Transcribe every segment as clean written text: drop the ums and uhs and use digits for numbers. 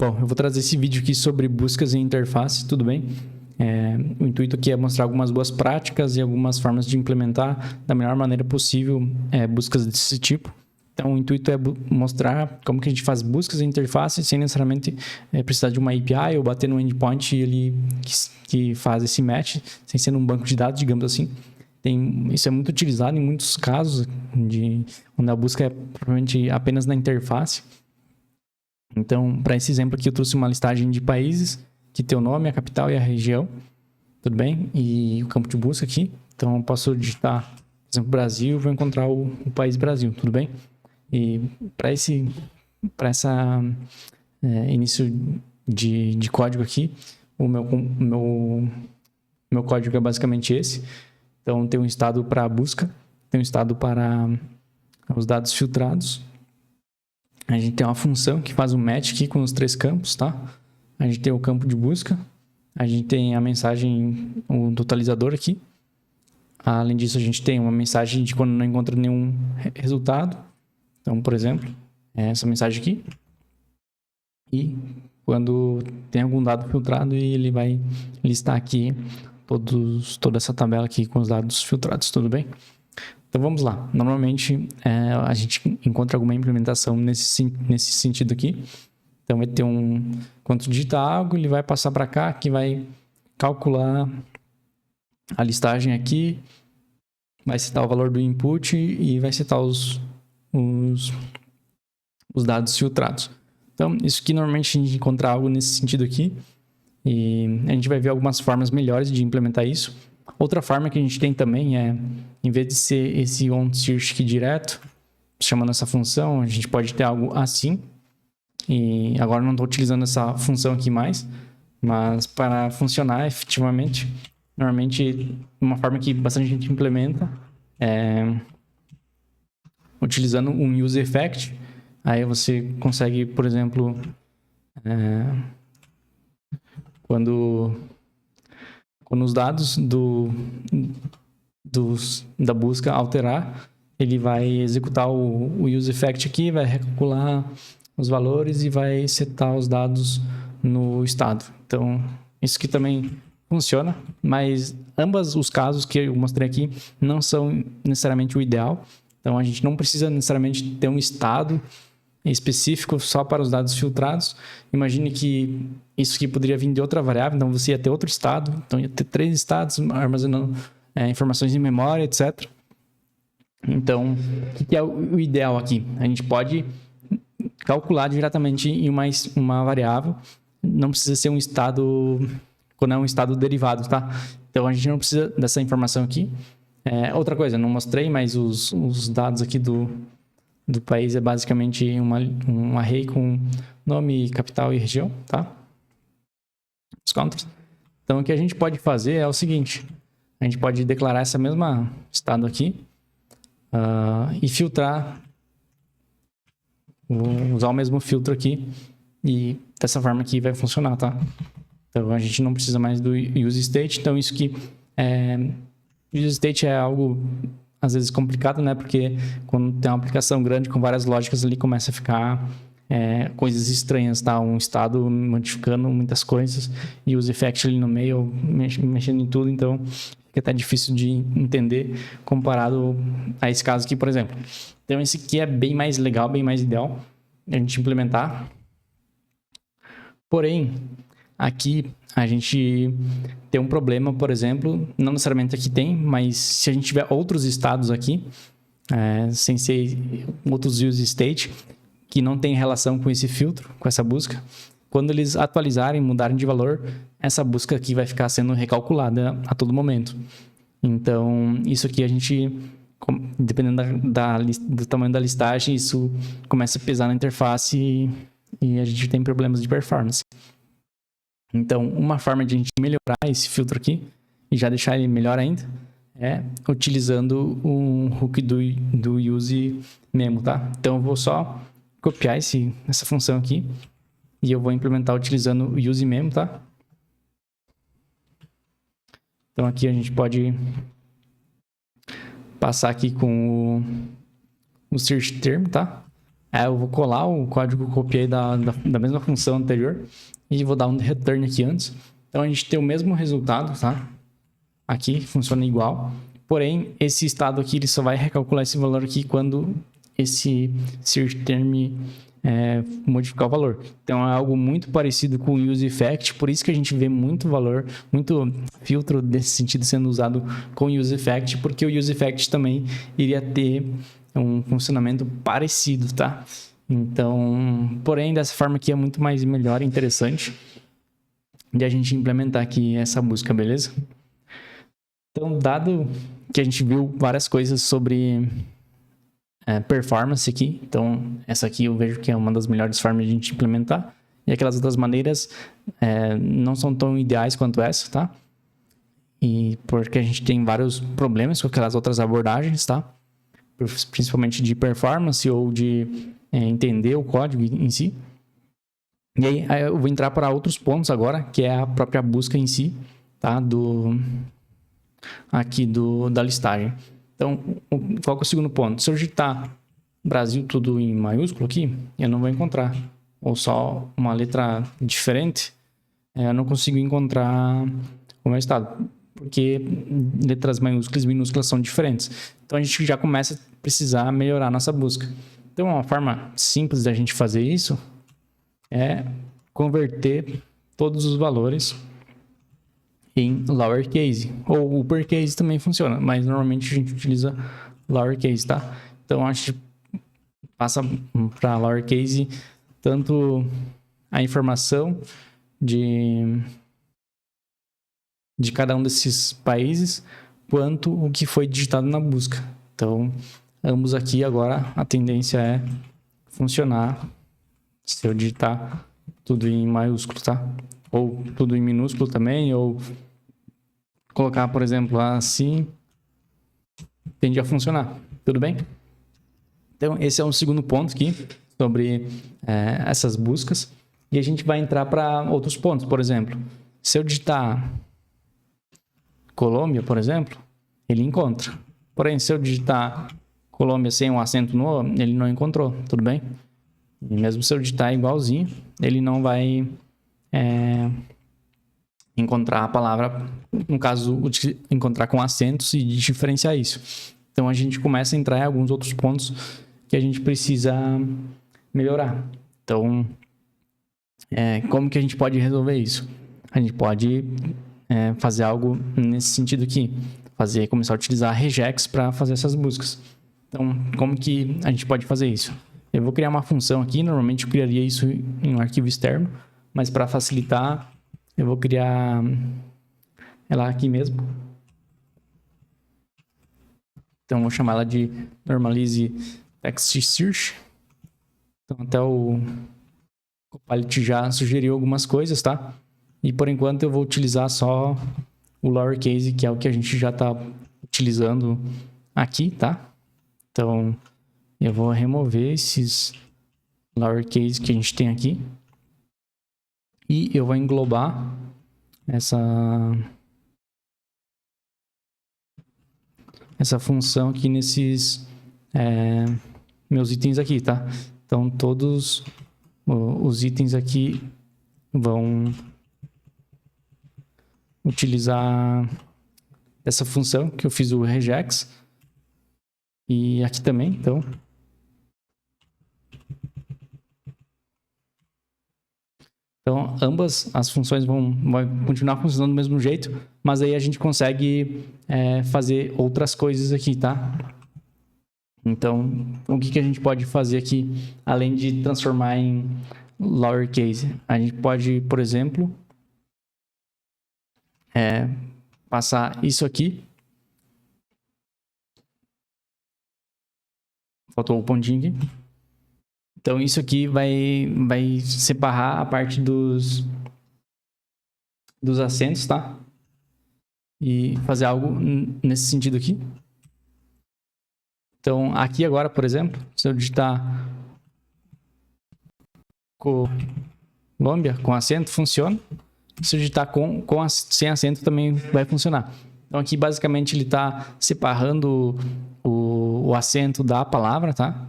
Bom, eu vou trazer esse vídeo aqui sobre buscas em interface, tudo bem? O intuito aqui é mostrar algumas boas práticas e algumas formas de implementar da melhor maneira possível buscas desse tipo. Então, o intuito é mostrar como que a gente faz buscas em interface sem necessariamente precisar de uma API ou bater no endpoint ele que faz esse match, sem ser num banco de dados, digamos assim. Isso é muito utilizado em muitos casos, onde a busca é provavelmente apenas na interface. Então, para esse exemplo aqui, eu trouxe uma listagem de países que tem o nome, a capital e a região, tudo bem? E o campo de busca aqui. Então, eu posso digitar, por exemplo, Brasil, vou encontrar o país Brasil, tudo bem? E para essa início de código aqui, o meu código é basicamente esse. Então, tem um estado para a busca, tem um estado para os dados filtrados. A gente tem uma função que faz um match aqui com os 3 campos, tá? A gente tem o campo de busca, a gente tem a mensagem, o totalizador aqui. Além disso, a gente tem uma mensagem de quando não encontra nenhum resultado. Então, por exemplo, essa mensagem aqui. E quando tem algum dado filtrado, ele vai listar aqui toda essa tabela aqui com os dados filtrados, tudo bem? Então, vamos lá. Normalmente, a gente encontra alguma implementação nesse sentido aqui. Então, vai ter quando digita algo, ele vai passar para cá, que vai calcular a listagem aqui, vai citar o valor do input e vai citar os dados filtrados. Então, isso aqui normalmente a gente encontra algo nesse sentido aqui. E a gente vai ver algumas formas melhores de implementar isso. Outra forma que a gente tem também em vez de ser esse onSearch aqui direto, chamando essa função, a gente pode ter algo assim. E agora não estou utilizando essa função aqui mais, mas para funcionar efetivamente, normalmente uma forma que bastante gente implementa é utilizando um useEffect. Aí você consegue, por exemplo, quando os dados da busca alterar, ele vai executar o useEffect aqui, vai recalcular os valores e vai setar os dados no estado. Então, isso aqui também funciona, mas ambos os casos que eu mostrei aqui não são necessariamente o ideal. Então, a gente não precisa necessariamente ter um estado específico só para os dados filtrados. Imagine que isso aqui poderia vir de outra variável, então você ia ter outro estado, então ia ter 3 estados armazenando informações em memória, etc. Então, o que é o ideal aqui? A gente pode calcular diretamente em uma variável, não precisa ser um estado, quando é um estado derivado, tá? Então, a gente não precisa dessa informação aqui. Outra coisa, não mostrei, mas os dados aqui do país é basicamente um array com nome, capital e região, tá? Os countries. Então, o que a gente pode fazer é o seguinte, a gente pode declarar essa mesma estado aqui e filtrar, vou usar o mesmo filtro aqui e dessa forma aqui vai funcionar, tá? Então, a gente não precisa mais do useState, então isso aqui useState é algo às vezes complicado, né? Porque quando tem uma aplicação grande com várias lógicas ali, começa a ficar coisas estranhas, tá? Um estado modificando muitas coisas e o useEffect ali no meio, mexendo em tudo, então fica até difícil de entender comparado a esse caso aqui, por exemplo. Então, esse aqui é bem mais legal, bem mais ideal a gente implementar. Porém, aqui a gente tem um problema, por exemplo, não necessariamente aqui tem, mas se a gente tiver outros estados aqui, sem ser outros useState, que não tem relação com esse filtro, com essa busca, quando eles atualizarem, mudarem de valor, essa busca aqui vai ficar sendo recalculada a todo momento. Então, isso aqui a gente, dependendo do tamanho da listagem, isso começa a pesar na interface e a gente tem problemas de performance. Então, uma forma de a gente melhorar esse filtro aqui e já deixar ele melhor ainda é utilizando um hook do use memo, tá? Então, eu vou só copiar essa função aqui e eu vou implementar utilizando o use memo, tá? Então, aqui a gente pode passar aqui com o search term, tá? Eu vou colar o código que eu copiei da mesma função anterior e vou dar um return aqui antes. Então a gente tem o mesmo resultado, tá? Aqui funciona igual. Porém, esse estado aqui ele só vai recalcular esse valor aqui quando esse search term modificar o valor. Então é algo muito parecido com o use effect, por isso que a gente vê muito valor, muito filtro desse sentido sendo usado com o use effect, porque o use effect também iria ter um funcionamento parecido, tá? Então, porém, dessa forma aqui é muito mais melhor e interessante de a gente implementar aqui essa busca, beleza? Então, dado que a gente viu várias coisas sobre performance aqui, então essa aqui eu vejo que é uma das melhores formas de a gente implementar, e aquelas outras maneiras não são tão ideais quanto essa, tá? E porque a gente tem vários problemas com aquelas outras abordagens, tá? Principalmente de performance ou de entender o código em si. E aí eu vou entrar para outros pontos agora, que é a própria busca em si, tá? Da listagem. Então, qual que é o segundo ponto? Se eu digitar Brasil tudo em maiúsculo aqui, eu não vou encontrar. Ou só uma letra diferente, eu não consigo encontrar o meu estado. Porque letras maiúsculas e minúsculas são diferentes. Então, a gente já começa a precisar melhorar a nossa busca. Então, uma forma simples da gente fazer isso é converter todos os valores em lowercase, ou uppercase também funciona, mas normalmente a gente utiliza lowercase, tá? Então a gente passa para lowercase tanto a informação de cada um desses países, quanto o que foi digitado na busca. Então, ambos aqui agora a tendência é funcionar se eu digitar tudo em maiúsculo, tá? Ou tudo em minúsculo também, ou colocar, por exemplo, assim, tende a funcionar. Tudo bem? Então, esse é um segundo ponto aqui sobre essas buscas. E a gente vai entrar para outros pontos. Por exemplo, se eu digitar Colômbia, por exemplo, ele encontra. Porém, se eu digitar Colômbia sem um acento no O, ele não encontrou. Tudo bem? E mesmo se eu digitar igualzinho, ele não vai encontrar a palavra, no caso, encontrar com acentos e diferenciar isso. Então, a gente começa a entrar em alguns outros pontos que a gente precisa melhorar. Então, como que a gente pode resolver isso? A gente pode fazer algo nesse sentido aqui. Começar a utilizar regex para fazer essas buscas. Então, como que a gente pode fazer isso? Eu vou criar uma função aqui, normalmente eu criaria isso em um arquivo externo, mas para facilitar, eu vou criar ela aqui mesmo. Então, vou chamar ela de normalize text search. Então, até o Copilot já sugeriu algumas coisas, tá? E por enquanto eu vou utilizar só o lowercase, que é o que a gente já está utilizando aqui, tá? Então, eu vou remover esses lowercase que a gente tem aqui. E eu vou englobar essa função aqui nesses meus itens aqui, tá? Então, todos os itens aqui vão utilizar essa função que eu fiz o regex. E aqui também, então. Então, ambas as funções vão continuar funcionando do mesmo jeito, mas aí a gente consegue fazer outras coisas aqui, tá? Então, o que a gente pode fazer aqui, além de transformar em lowercase? A gente pode, por exemplo, passar isso aqui. Faltou o pontinho aqui. Então, isso aqui vai separar a parte dos acentos, tá? E fazer algo nesse sentido aqui. Então, aqui agora, por exemplo, se eu digitar Colômbia com acento, funciona. Se eu digitar sem acento, também vai funcionar. Então, aqui, basicamente, ele está separando o acento da palavra, tá?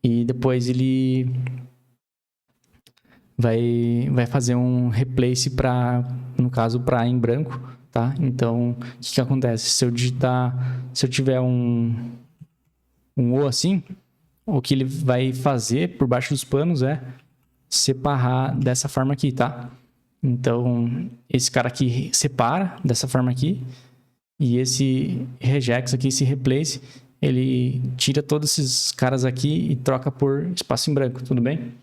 e depois ele vai fazer um replace para, no caso, para em branco, tá? Então, o que acontece? Se eu tiver um O assim, o que ele vai fazer por baixo dos panos é separar dessa forma aqui, tá? Então, esse cara aqui separa dessa forma aqui, e esse regex aqui, esse replace, ele tira todos esses caras aqui e troca por espaço em branco, tudo bem?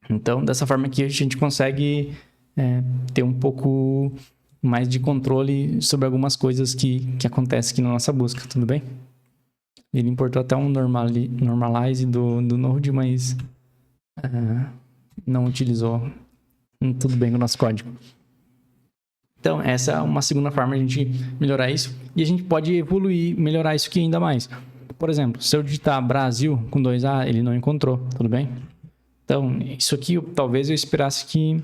Então, dessa forma aqui, a gente consegue ter um pouco mais de controle sobre algumas coisas que acontecem aqui na nossa busca, tudo bem? Ele importou até um normalize do Node, mas não utilizou. Tudo bem com o nosso código. Então, essa é uma segunda forma de a gente melhorar isso. E a gente pode evoluir, melhorar isso aqui ainda mais. Por exemplo, se eu digitar Brasil com 2A, ele não encontrou, tudo bem? Então, isso aqui, talvez eu esperasse que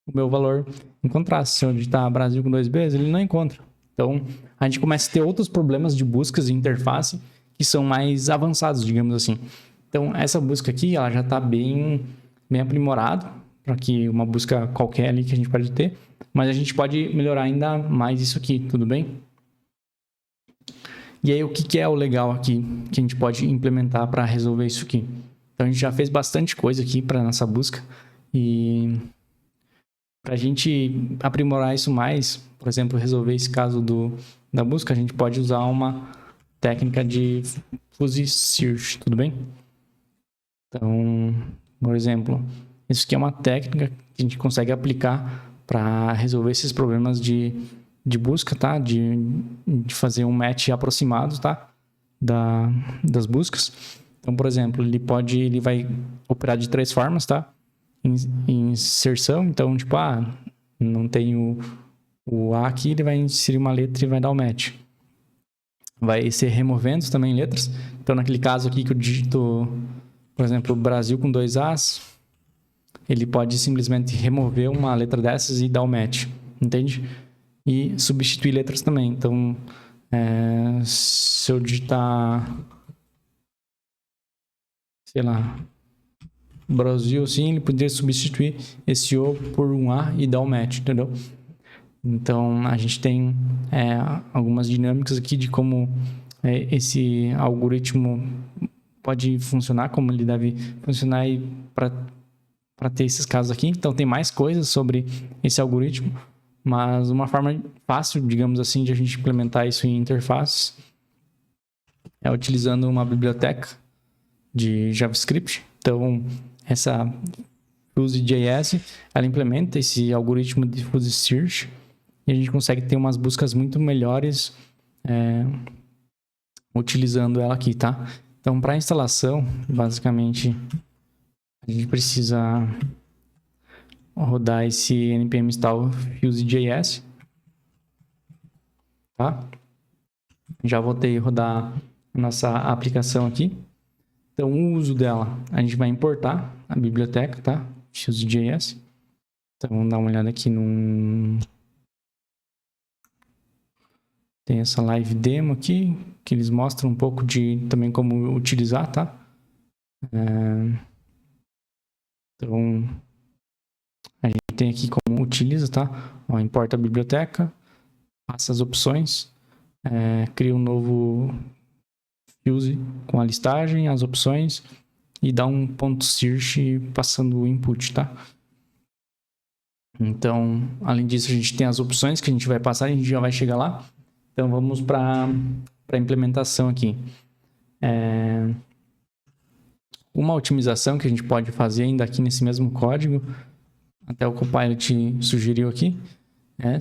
o meu valor encontrasse. Se eu digitar Brasil com 2Bs, ele não encontra. Então, a gente começa a ter outros problemas de buscas e interface que são mais avançados, digamos assim. Então, essa busca aqui, ela já está bem aprimorada para que uma busca qualquer ali que a gente pode ter, mas a gente pode melhorar ainda mais isso aqui, tudo bem? E aí, o que é o legal aqui que a gente pode implementar para resolver isso aqui? Então, a gente já fez bastante coisa aqui para nossa busca e para a gente aprimorar isso mais, por exemplo, resolver esse caso da busca, a gente pode usar uma técnica de fuzzy search, tudo bem? Então, por exemplo, isso aqui é uma técnica que a gente consegue aplicar para resolver esses problemas de busca, tá? De fazer um match aproximado, tá? Das buscas. Então, por exemplo, ele vai operar de 3 formas, tá? Inserção, então, tipo, não tem o A aqui, ele vai inserir uma letra e vai dar o match. Vai ser removendo também letras. Então, naquele caso aqui que eu digito, por exemplo, Brasil com 2 As, ele pode simplesmente remover uma letra dessas e dar o match, entende? E substituir letras também. Então, se eu digitar, sei lá, Brasil, sim, ele poderia substituir esse O por um A e dar o match, entendeu? Então, a gente tem algumas dinâmicas aqui de como esse algoritmo pode funcionar, como ele deve funcionar para ter esses casos aqui. Então, tem mais coisas sobre esse algoritmo, mas uma forma fácil, digamos assim, de a gente implementar isso em interfaces é utilizando uma biblioteca de JavaScript. Então, essa Fuzzy.js, ela implementa esse algoritmo de fuzzy search e a gente consegue ter umas buscas muito melhores utilizando ela aqui, tá? Então, para instalação, basicamente, a gente precisa rodar esse npm install Fuzzy.js, tá? Já voltei a rodar a nossa aplicação aqui. Então, o uso dela, a gente vai importar a biblioteca, tá? Fuzzy.js. Então, vamos dar uma olhada aqui Tem essa live demo aqui, que eles mostram um pouco de também como utilizar, tá? Então, a gente tem aqui como utiliza, tá? Ó, importa a biblioteca, passa as opções, cria um novo Fuzzy com a listagem, as opções e dá um ponto search passando o input, tá? Então, além disso, a gente tem as opções que a gente vai passar, a gente já vai chegar lá. Então, vamos para a implementação aqui. Uma otimização que a gente pode fazer ainda aqui nesse mesmo código, até o Copilot sugeriu aqui,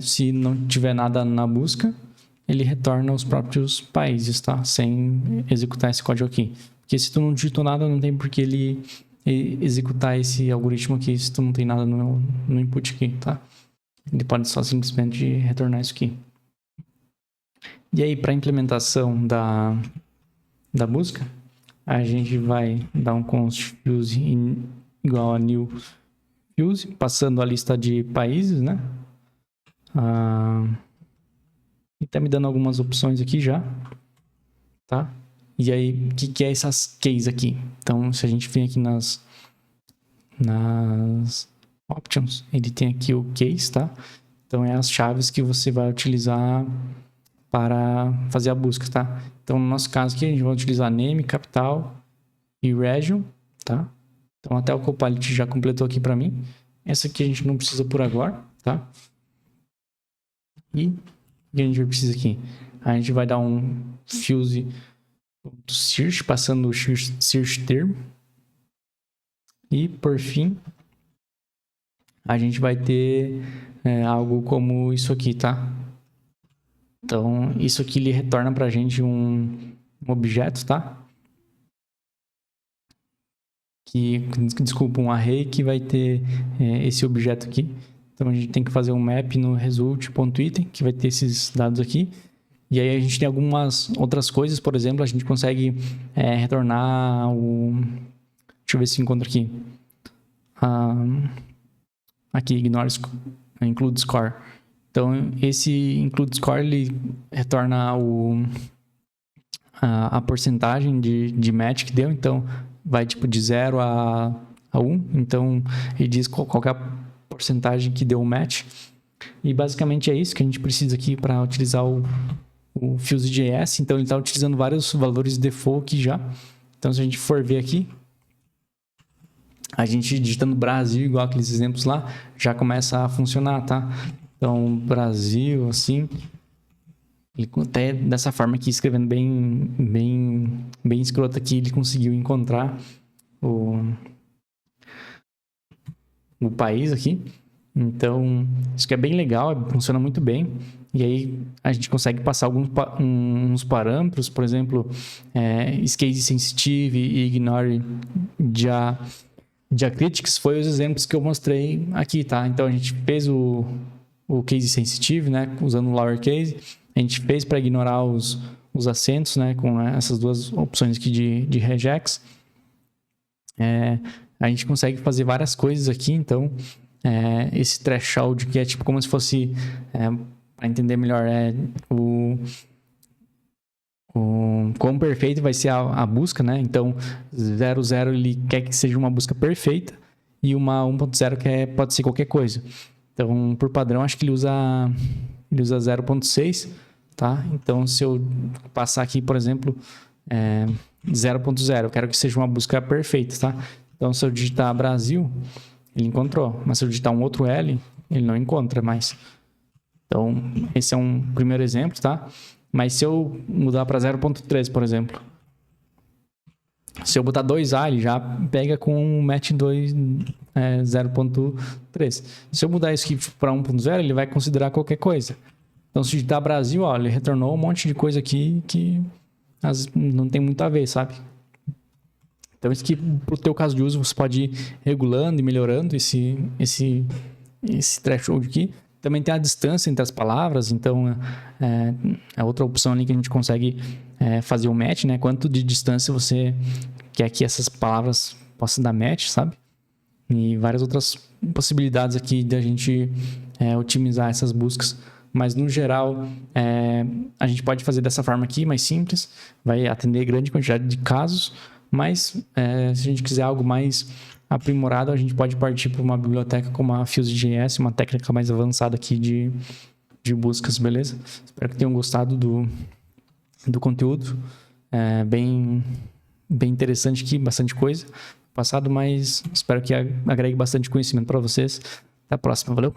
se não tiver nada na busca, ele retorna os próprios países, tá? Sem executar esse código aqui. Porque se tu não digitou nada, não tem por que ele executar esse algoritmo aqui se tu não tem nada no input aqui, tá? Ele pode só simplesmente retornar isso aqui. E aí, para a implementação da busca, a gente vai dar um const fuzzy igual a new fuzzy, passando a lista de países, né? E tá me dando algumas opções aqui já, tá? E aí, o que é essas keys aqui? Então, se a gente vir aqui nas options, ele tem aqui o case, tá? Então, é as chaves que você vai utilizar para fazer a busca, tá? Então, no nosso caso aqui, a gente vai utilizar name, capital e region, tá? Então, até o Copilot já completou aqui para mim. Essa aqui a gente não precisa por agora, tá? E o que a gente precisa aqui? A gente vai dar um fuse.search, passando o search term. E, por fim, a gente vai ter algo como isso aqui, tá? Então, isso aqui ele retorna pra gente um objeto, tá? Desculpa, um array que vai ter esse objeto aqui. Então, a gente tem que fazer um map no result.item, que vai ter esses dados aqui. E aí, a gente tem algumas outras coisas. Por exemplo, a gente consegue retornar o... Deixa eu ver se encontro aqui. Aqui, include score. Então, esse include score, ele retorna a porcentagem de match que deu. Então, vai tipo de 0 a 1. Então, ele diz qual é a porcentagem que deu o match. E basicamente é isso que a gente precisa aqui para utilizar o Fuse.js. Então, ele está utilizando vários valores default aqui já. Então, se a gente for ver aqui, a gente digitando Brasil, igual aqueles exemplos lá, já começa a funcionar, tá? Então, Brasil, assim, ele até dessa forma aqui, escrevendo bem escroto aqui, ele conseguiu encontrar o país aqui. Então, isso que é bem legal, funciona muito bem. E aí, a gente consegue passar uns parâmetros, por exemplo, case sensitive e ignore diacritics, foi os exemplos que eu mostrei aqui, tá? Então, a gente fez o case sensitive, né, usando o lowercase. A gente fez para ignorar os acentos, né, com essas duas opções aqui de regex. A gente consegue fazer várias coisas aqui, então esse threshold que é tipo como se fosse, para entender melhor, o quão perfeito vai ser a busca, né? Então 0.0 ele quer que seja uma busca perfeita e uma 1.0 pode ser qualquer coisa. Então, por padrão, acho que ele usa 0.6, tá? Então, se eu passar aqui, por exemplo, 0.0, eu quero que seja uma busca perfeita, tá? Então, se eu digitar Brasil, ele encontrou. Mas se eu digitar um outro L, ele não encontra mais. Então, esse é um primeiro exemplo, tá? Mas se eu mudar para 0.3, por exemplo, se eu botar 2A, ele já pega com um match 0.3. Se eu mudar isso aqui para 1.0, ele vai considerar qualquer coisa. Então, se digitar Brasil, ó, ele retornou um monte de coisa aqui que não tem muito a ver, sabe? Então, isso aqui, para o teu caso de uso, você pode ir regulando e melhorando esse threshold aqui. Também tem a distância entre as palavras, então é outra opção ali que a gente consegue fazer o match, né? Quanto de distância você quer que essas palavras possam dar match, sabe? E várias outras possibilidades aqui de a gente otimizar essas buscas. Mas, no geral, a gente pode fazer dessa forma aqui, mais simples, vai atender grande quantidade de casos, mas se a gente quiser algo mais aprimorado, a gente pode partir para uma biblioteca como a Fuse.js, uma técnica mais avançada aqui de buscas, beleza? Espero que tenham gostado do conteúdo. Bem interessante aqui, bastante coisa passado, mas espero que agregue bastante conhecimento para vocês. Até a próxima, valeu?